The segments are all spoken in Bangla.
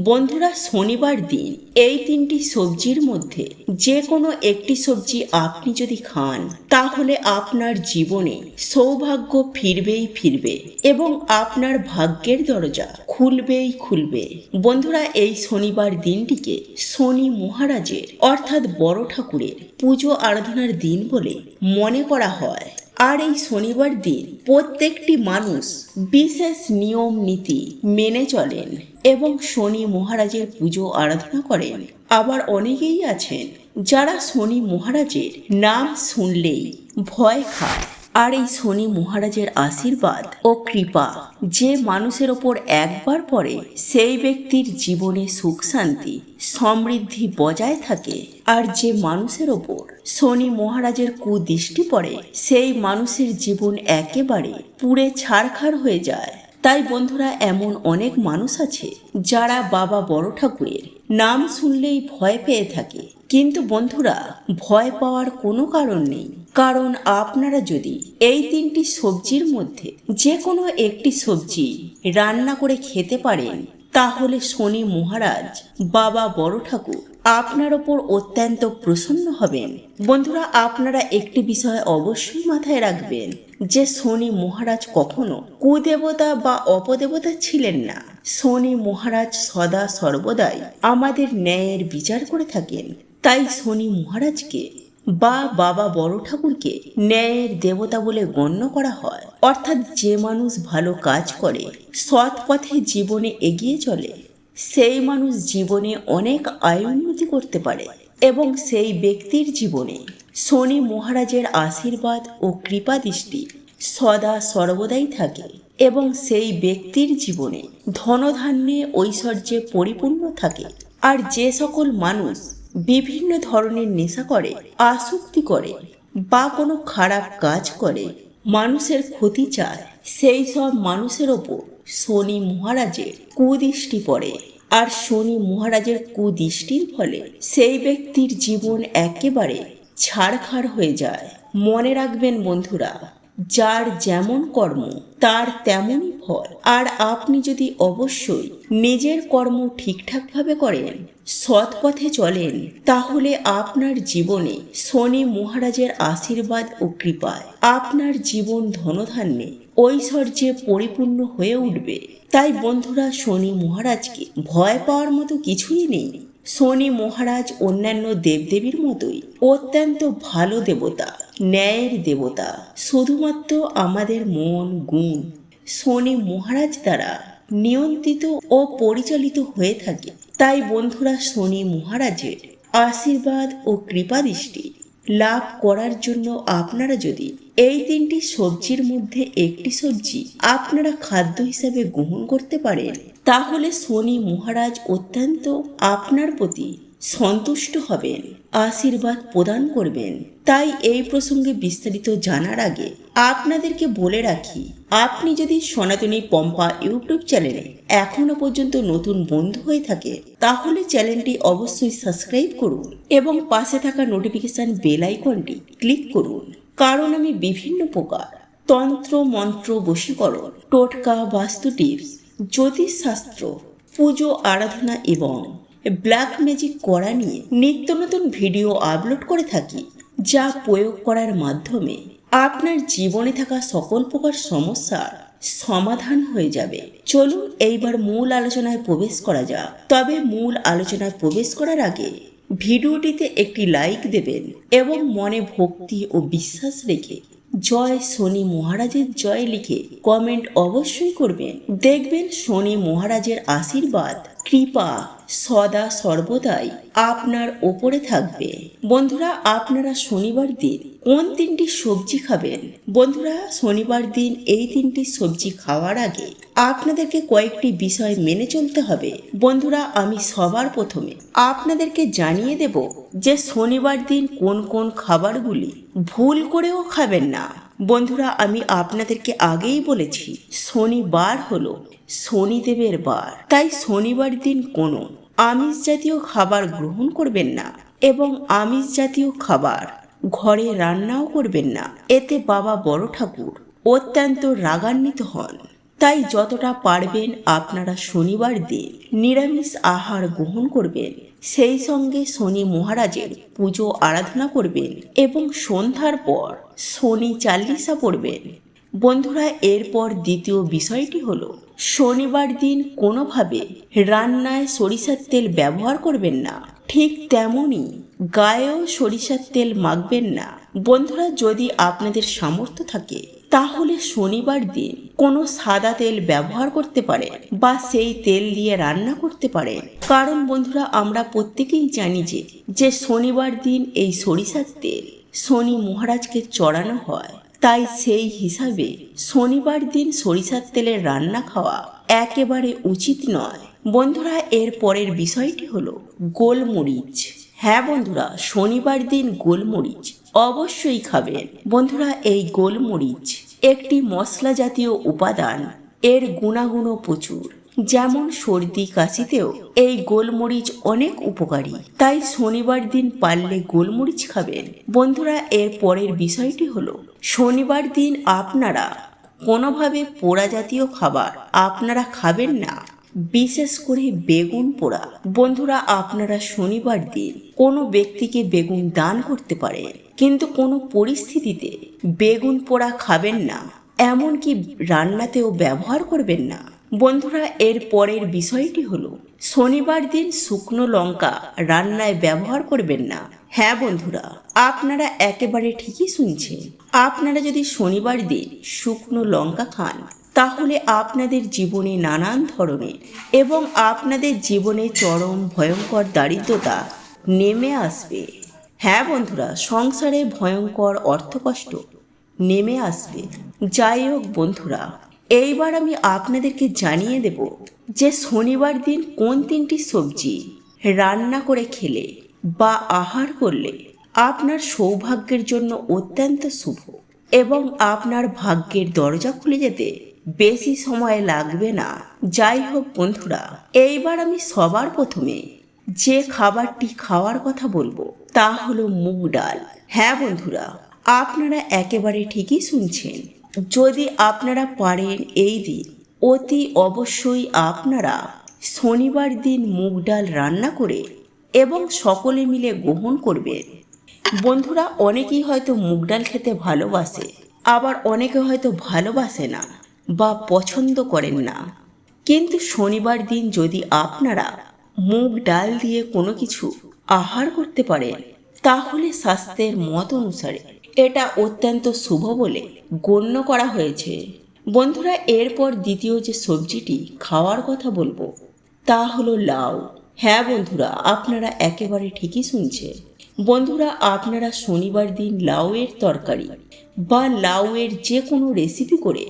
বন্ধুরা, শনিবার দিন এই তিনটি সবজির মধ্যে যে কোনো একটি সবজি আপনি যদি খান তাহলে আপনার জীবনে সৌভাগ্য ফিরবেই ফিরবে এবং আপনার ভাগ্যের দরজা খুলবেই খুলবে। বন্ধুরা, এই শনিবার দিনটিকে শনি মহারাজের অর্থাৎ বড় ঠাকুরের পুজো আরাধনার দিন বলে মনে করা হয়। আর এই শনিবার দিন প্রত্যেকটি মানুষ বিশেষ নিয়ম নীতি মেনে চলেন এবং শনি মহারাজের পুজো আরাধনা করেন। আবার অনেকেই আছেন যারা শনি মহারাজের নাম শুনলেই ভয় খায়। আর এই শনি মহারাজের আশীর্বাদ ও কৃপা যে মানুষের ওপর একবার পড়ে সেই ব্যক্তির জীবনে সুখ শান্তি সমৃদ্ধি বজায় থাকে। আর যে মানুষের ওপর শনি মহারাজের কুদৃষ্টি পড়ে সেই মানুষের জীবন একেবারে পুড়ে ছারখার হয়ে যায়। তাই বন্ধুরা, এমন অনেক মানুষ আছে যারা বাবা বড় ঠাকুরের নাম শুনলেই ভয় পেয়ে থাকে। কিন্তু বন্ধুরা, ভয় পাওয়ার কোনো কারণ নেই, কারণ আপনারা যদি এই তিনটি সবজির মধ্যে যে কোনো একটি সবজি রান্না করে খেতে পারেন তাহলে শনি মহারাজ বাবা বড় ঠাকুর আপনার ওপর অত্যন্ত প্রসন্ন হবেন। বন্ধুরা, আপনারা একটি বিষয় অবশ্যই মাথায় রাখবেন যে শনি মহারাজ কখনো কুদেবতা বা অপদেবতা ছিলেন না। শনি মহারাজ সদা সর্বদাই আমাদের ন্যায়ের বিচার করে থাকেন। তাই শনি মহারাজকে বা বাবা বড় ঠাকুরকে ন্যায়ের দেবতা বলে গণ্য করা হয়। অর্থাৎ যে মানুষ ভালো কাজ করে, সৎ পথে জীবনে এগিয়ে চলে, সেই মানুষ জীবনে অনেক আয় উন্নতি করতে পারে এবং সেই ব্যক্তির জীবনে শনি মহারাজের আশীর্বাদ ও কৃপা দৃষ্টি সদা সর্বদাই থাকে এবং সেই ব্যক্তির জীবনে ধনধান্যে ঐশ্বর্যে পরিপূর্ণ থাকে। আর যে সকল মানুষ বিভিন্ন ধরনের নেশা করে, আসক্তি করে বা কোনো খারাপ কাজ করে, মানুষের ক্ষতি চায়, সেই সব মানুষের ওপর শনি মহারাজের কুদৃষ্টি পড়ে। আর শনি মহারাজের কুদৃষ্টির ফলে সেই ব্যক্তির জীবন একেবারে ছারখার হয়ে যায়। মনে রাখবেন বন্ধুরা, যার যেমন কর্ম তার তেমনই ফল। আর আপনি যদি অবশ্যই নিজের কর্ম ঠিকঠাকভাবে করেন, সৎ পথে চলেন, তাহলে আপনার জীবনে শনি মহারাজের আশীর্বাদ ও কৃপায় আপনার জীবন ধনধান্যে ঐশ্বর্যে পরিপূর্ণ হয়ে উঠবে। তাই বন্ধুরা, শনি মহারাজকে ভয় পাওয়ার মতো কিছুই নেই। শনি মহারাজ অন্যান্য দেবদেবীর মতোই অত্যন্ত ভালো দেবতা, ন্যায়ের দেবতা। শুধুমাত্র আমাদের মন গুণ শনি মহারাজ দ্বারা নিয়ন্ত্রিত ও পরিচালিত হয়ে থাকে। তাই বন্ধুরা, শনি মহারাজের আশীর্বাদ ও কৃপা দৃষ্টি লাভ করার জন্য আপনারা যদি এই তিনটি সবজির মধ্যে একটি সবজি আপনারা খাদ্য হিসাবে গ্রহণ করতে পারেন তাহলে শনি মহারাজ অত্যন্ত আপনার প্রতি সন্তুষ্ট হবেন, আশীর্বাদ প্রদান করবেন। তাই এই প্রসঙ্গে বিস্তারিত জানার আগে আপনাদেরকে বলে রাখি, আপনি যদি সনাতনী পম্পা ইউটিউব চ্যানেলে এখনো পর্যন্ত নতুন বন্ধু হয়ে থাকে তাহলে চ্যানেলটি অবশ্যই সাবস্ক্রাইব করুন এবং পাশে থাকা নোটিফিকেশন বেল আইকনটি ক্লিক করুন। কারণ আমি বিভিন্ন প্রকার তন্ত্র মন্ত্র বশীকরণ, টোটকা, বাস্তু টিপস, জ্যোতিষশাস্ত্র, পুজো আরাধনা এবং ব্ল্যাক ম্যাজিক করা নিয়ে নিত্য নতুন ভিডিও আপলোড করে থাকি, যা প্রয়োগ করার মাধ্যমে আপনার জীবনে থাকা সকল প্রকার সমস্যার সমাধান হয়ে যাবে। চলুন এইবার মূল আলোচনায় প্রবেশ করা যাক। তবে মূল আলোচনায় প্রবেশ করার আগে ভিডিওটিতে একটি লাইক দেবেন এবং মনে ভক্তি ও বিশ্বাস রেখে জয় শনি মহারাজের জয় লিখে কমেন্ট অবশ্যই করবেন। দেখবেন শনি মহারাজের আশীর্বাদ কৃপা সদা সর্বদাই আপনার ওপরে থাকবে। বন্ধুরা, আপনারা শনিবার দিন কোন তিনটি সবজি খাবেন? বন্ধুরা, শনিবার দিন এই তিনটি সবজি খাওয়ার আগে আপনাদেরকে কয়েকটি বিষয় মেনে চলতে হবে। বন্ধুরা, আমি সবার প্রথমে আপনাদেরকে জানিয়ে দেব যে শনিবার দিন কোন কোন খাবারগুলি ভুল করেও খাবেন না। বন্ধুরা, আমি আপনাদেরকে আগেই বলেছি শনিবার হলো শনিদেবের বার। তাই শনিবার দিন কোনো আমিষ জাতীয় খাবার গ্রহণ করবেন না এবং আমিষ জাতীয় খাবার ঘরে রান্নাও করবেন না। এতে বাবা বড় ঠাকুর অত্যন্ত রাগান্বিত হন। তাই যতটা পারবেন আপনারা শনিবার দিন নিরামিষ আহার গ্রহণ করবেন, সেই সঙ্গে শনি মহারাজের পুজো আরাধনা করবেন এবং সন্ধ্যার পর শনি চালিসা পড়বেন। বন্ধুরা, এরপর দ্বিতীয় বিষয়টি হলো শনিবার দিন কোনোভাবে রান্নায় সরিষার তেল ব্যবহার করবেন না, ঠিক তেমনই গায়েও সরিষার তেল মাখবেন না। বন্ধুরা, যদি আপনাদের সামর্থ্য থাকে তাহলে শনিবার দিন কোনো সাদা তেল ব্যবহার করতে পারেন বা সেই তেল দিয়ে রান্না করতে পারেন। কারণ বন্ধুরা, আমরা প্রত্যেকেই জানি যে শনিবার দিন এই সরিষার তেল শনি মহারাজকে চড়ানো হয়। তাই সেই হিসাবে শনিবার দিন সরিষার তেলের রান্না খাওয়া একেবারে উচিত নয়। বন্ধুরা, এর পরের বিষয়টি হলো গোলমরিচ। হ্যাঁ বন্ধুরা, শনিবার দিন গোলমরিচ অবশ্যই খাবেন। বন্ধুরা, এই গোলমরিচ একটি মশলা জাতীয় উপাদান, এর গুণাগুণও প্রচুর। যেমন সর্দি কাশিতেও এই গোলমরিচ অনেক উপকারী, তাই শনিবার দিন পারলে গোলমরিচ খাবেন। বন্ধুরা, এর পরের বিষয়টি হলো শনিবার দিন আপনারা কোনোভাবে পোড়া জাতীয় খাবার আপনারা খাবেন না, বিশেষ করে বেগুন পোড়া। বন্ধুরা, আপনারা শনিবার দিন কোনো ব্যক্তিকে বেগুন দান করতে পারেন, কিন্তু কোনো পরিস্থিতিতে বেগুন পোড়া খাবেন না, এমনকি রান্নাতেও ব্যবহার করবেন না। বন্ধুরা, এর পরের বিষয়টি হলো শনিবার দিন শুকনো লঙ্কা রান্নায় ব্যবহার করবেন না। হ্যাঁ বন্ধুরা, আপনারা একেবারে ঠিকই শুনছেন। আপনারা যদি শনিবার দিন শুকনো লঙ্কা খান তাহলে আপনাদের জীবনে নানান ধরনের এবং আপনাদের জীবনে চরম ভয়ঙ্কর দারিদ্রতা নেমে আসবে। হ্যাঁ বন্ধুরা, সংসারে ভয়ঙ্কর অর্থকষ্ট নেমে আসবে। যাই হোক বন্ধুরা, এইবার আমি আপনাদেরকে জানিয়ে দেব যে শনিবার দিন কোন তিনটি সবজি রান্না করে খেলে বা আহার করলে আপনার সৌভাগ্যের জন্য অত্যন্ত শুভ এবং আপনার ভাগ্যের দরজা খুলে যেতে বেশি সময় লাগবে না। যাই হোক বন্ধুরা, এইবার আমি সবার প্রথমে যে খাবারটি খাওয়ার কথা বলবো তা হলো মুগ ডাল। হ্যাঁ বন্ধুরা, আপনারা একেবারে ঠিকই শুনছেন। যদি আপনারা পারেন এই দিন অতি অবশ্যই আপনারা শনিবার দিন মুগ ডাল রান্না করে এবং সকলে মিলে গ্রহণ করবেন। বন্ধুরা, অনেকেই হয়তো মুগ ডাল খেতে ভালোবাসে, আবার অনেকে হয়তো ভালোবাসে না বা পছন্দ করেন না, কিন্তু শনিবার দিন যদি আপনারা মুগ ডাল দিয়ে কোনো কিছু আহার করতে পারেন তাহলে স্বাস্থ্যের মত অনুসারে এটা অত্যন্ত শুভ বলে গণ্য করা হয়েছে। বন্ধুরা, এরপর দ্বিতীয় যে সবজিটি খাওয়ার কথা বলবো তা হলো লাউ। হ্যাঁ বন্ধুরা, আপনারা একেবারে ঠিকই শুনছেন। বন্ধুরা, আপনারা শনিবার দিন লাউয়ের তরকারি বা লাউয়ের যে কোনো রেসিপি করে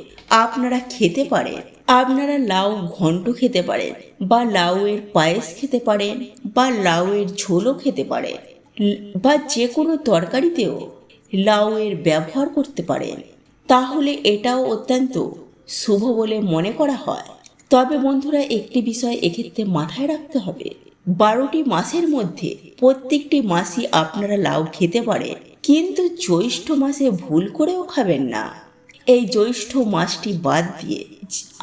আপনারা খেতে পারেন। আপনারা লাউ ঘন্ট খেতে পারেন বা লাউয়ের পায়েস খেতে পারেন বা লাউয়ের ঝোলও খেতে পারেন বা যে কোনো তরকারিতেও লাউয়ের ব্যবহার করতে পারেন, তাহলে এটাও অত্যন্ত শুভ বলে মনে করা হয়। তবে বন্ধুরা, একটি বিষয় এক্ষেত্রে মাথায় রাখতে হবে, 12টি মাসের মধ্যে প্রত্যেকটি মাসই আপনারা লাউ খেতে পারেন, কিন্তু জ্যৈষ্ঠ মাসে ভুল করেও খাবেন না। এই জ্যৈষ্ঠ মাসটি বাদ দিয়ে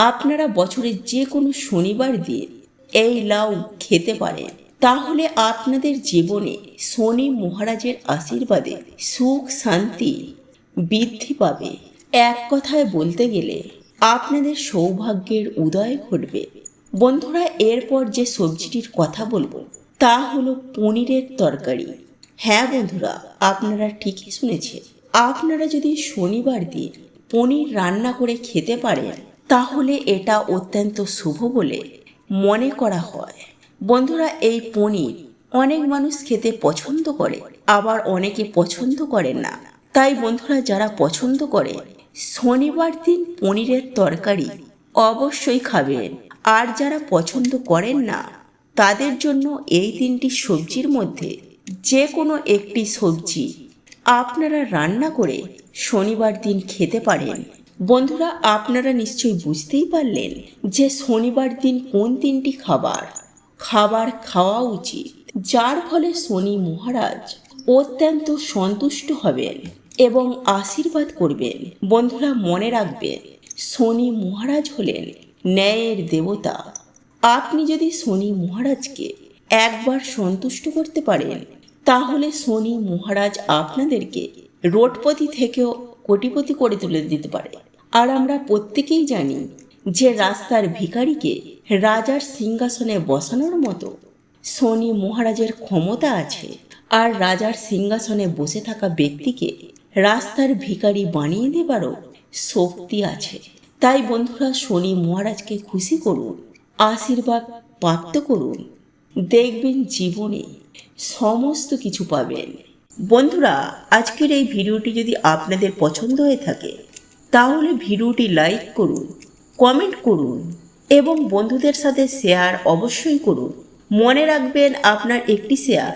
আপনারা বছরের যে কোনো শনিবার দিন এই লাউ খেতে পারেন, তাহলে আপনাদের জীবনে শনি মহারাজের আশীর্বাদে সুখ শান্তি বৃদ্ধি পাবে। এক কথায় বলতে গেলে আপনাদের সৌভাগ্যের উদয় ঘটবে। বন্ধুরা, এরপর যে সবজিটির কথা বলবো তা হলো পনিরের তরকারি। হ্যাঁ বন্ধুরা, আপনারা ঠিকই শুনেছেন। আপনারা যদি শনিবার দিন পনির রান্না করে খেতে পারেন তাহলে এটা অত্যন্ত শুভ বলে মনে করা হয়। বন্ধুরা, এই পনির অনেক মানুষ খেতে পছন্দ করে, আবার অনেকে পছন্দ করে না। তাই বন্ধুরা, যারা পছন্দ করে শনিবার দিন পনিরের তরকারি অবশ্যই খাবেন, আর যারা পছন্দ করেন না তাদের জন্য এই তিনটি সবজির মধ্যে যে কোনো একটি সবজি আপনারা রান্না করে শনিবার দিন খেতে পারেন। বন্ধুরা, আপনারা নিশ্চয়ই বুঝতেই পারলেন যে শনিবার দিন কোন তিনটি খাবার খাওয়া উচিত, যার ফলে শনি মহারাজ অত্যন্ত সন্তুষ্ট হবেন এবং আশীর্বাদ করবেন। বন্ধুরা, মনে রাখবেন শনি মহারাজ হলেন ন্যায়ের দেবতা। আপনি যদি শনি মহারাজকে একবার সন্তুষ্ট করতে পারেন, তাহলে শনি মহারাজ আপনাদেরকে রোডপতি থেকেও কোটিপতি করে তুলে দিতে পারে। আর আমরা প্রত্যেকেই জানি যে রাস্তার ভিখারিকে রাজার সিংহাসনে বসানোর মতো শনি মহারাজের ক্ষমতা আছে। আর রাজার সিংহাসনে বসে থাকা ব্যক্তিকে রাস্তার ভিখারি বানিয়ে দেবারও শক্তি আছে। তাই বন্ধুরা, শনি মহারাজকে খুশি করুন, আশীর্বাদ প্রাপ্ত করুন, দেখবেন জীবনে সমস্ত কিছু পাবেন। বন্ধুরা, আজকের এই ভিডিওটি যদি আপনাদের পছন্দ হয়ে থাকে, তাহলে ভিডিওটি লাইক করুন, কমেন্ট করুন এবং বন্ধুদের সাথে শেয়ার অবশ্যই করুন। মনে রাখবেন, আপনার একটি শেয়ার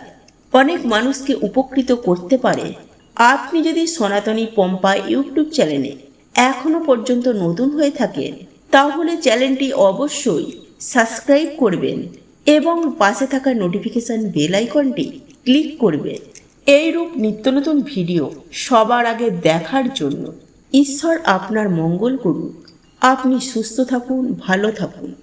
অনেক মানুষকে উপকৃত করতে পারে। আপনি যদি সনাতনী পম্পা ইউটিউব চ্যানেলে এখনো পর্যন্ত নতুন হয়ে থাকেন, তাহলে চ্যানেলটি অবশ্যই সাবস্ক্রাইব করবেন এবং পাশে থাকা নোটিফিকেশন বেল আইকনটি ক্লিক করবেন। এইরূপ নিত্য নতুন ভিডিও সবার আগে দেখার জন্য ঈশ্বর আপনার মঙ্গল করুন। আপনি সুস্থ থাকুন, ভালো থাকুন।